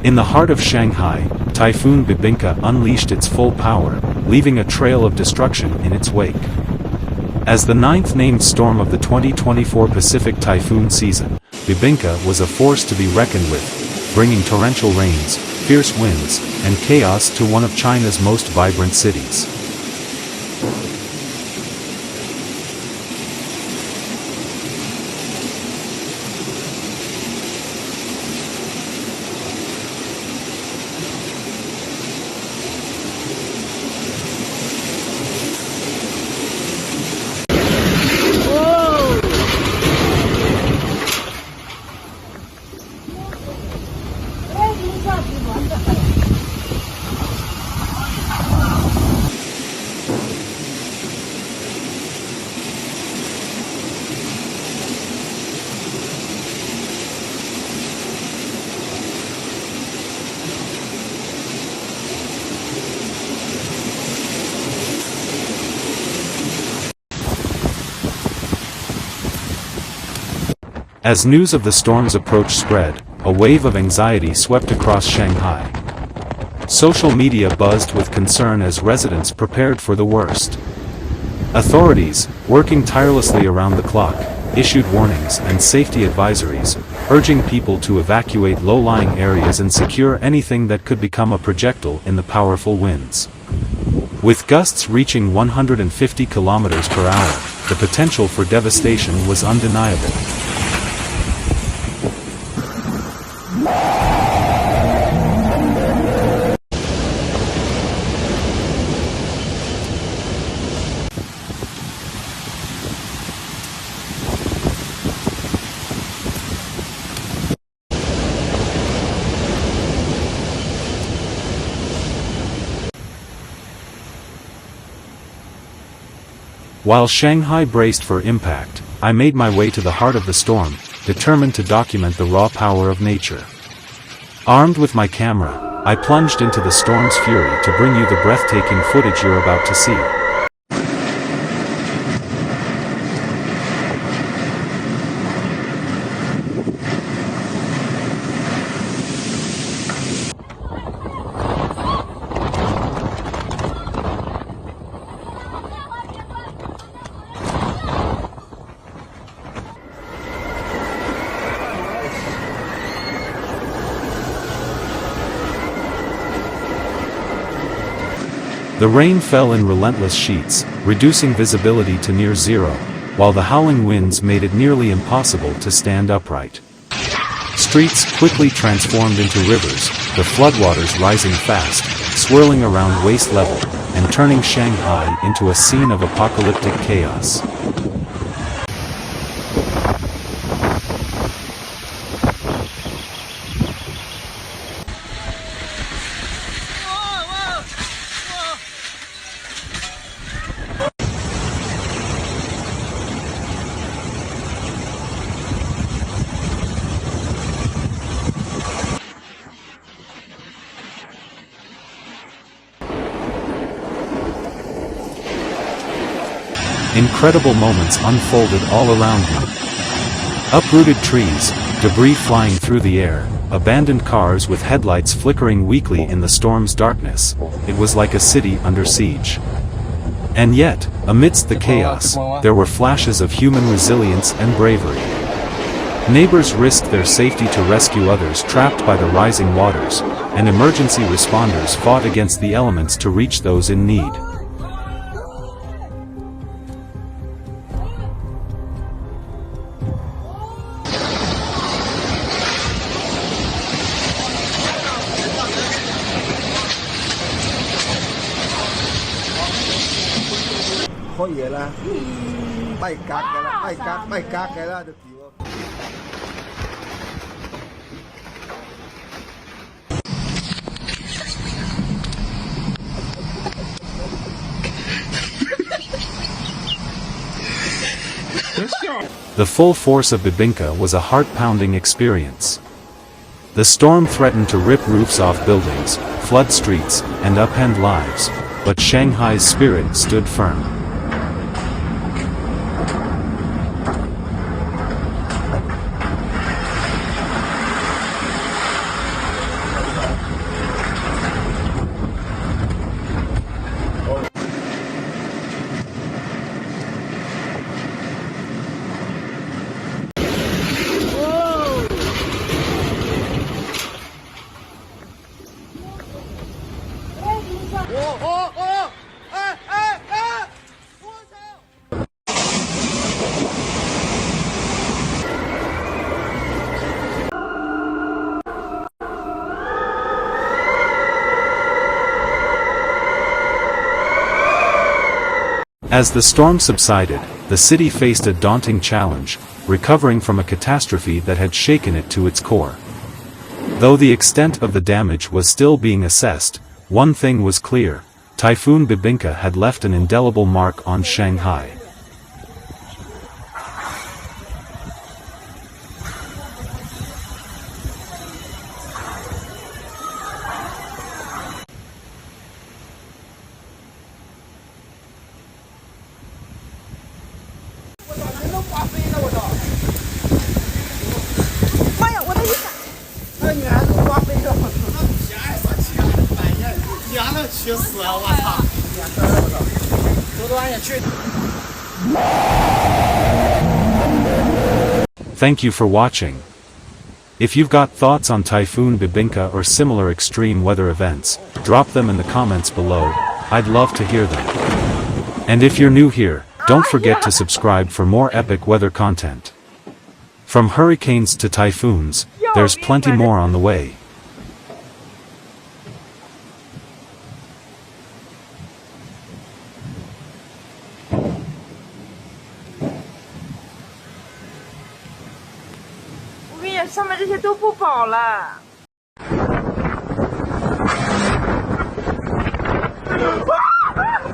In the heart of Shanghai, Typhoon Bebinca unleashed its full power, leaving a trail of destruction in its wake. As the ninth named storm of the 2024 Pacific typhoon season, Bebinca was a force to be reckoned with, bringing torrential rains, fierce winds, and chaos to one of China's most vibrant cities. As news of the storm's approach spread, a wave of anxiety swept across Shanghai. Social media buzzed with concern as residents prepared for the worst. Authorities, working tirelessly around the clock, issued warnings and safety advisories, urging people to evacuate low-lying areas and secure anything that could become a projectile in the powerful winds. With gusts reaching 150 kilometers per hour, the potential for devastation was undeniable. While Shanghai braced for impact, I made my way to the heart of the storm, determined to document the raw power of nature. Armed with my camera, I plunged into the storm's fury to bring you the breathtaking footage you're about to see. The rain fell in relentless sheets, reducing visibility to near zero, while the howling winds made it nearly impossible to stand upright. Streets quickly transformed into rivers, the floodwaters rising fast, swirling around waist level, and turning Shanghai into a scene of apocalyptic chaos. Incredible moments unfolded all around me. Uprooted trees, debris flying through the air, abandoned cars with headlights flickering weakly in the storm's darkness. It was like a city under siege. And yet, amidst the chaos, there were flashes of human resilience and bravery. Neighbors risked their safety to rescue others trapped by the rising waters, and emergency responders fought against the elements to reach those in need. The full force of Bebinca was a heart-pounding experience. The storm threatened to rip roofs off buildings, flood streets, and upend lives, but Shanghai's spirit stood firm. As the storm subsided, the city faced a daunting challenge, recovering from a catastrophe that had shaken it to its core. Though the extent of the damage was still being assessed, one thing was clear: Typhoon Bebinca had left an indelible mark on Shanghai. Thank you for watching. If you've got thoughts on Typhoon Bebinca or similar extreme weather events, drop them in the comments below. I'd love to hear them. And if you're new here, don't forget to subscribe for more epic weather content. From hurricanes to typhoons, there's plenty more on the way.上面这些都不保了。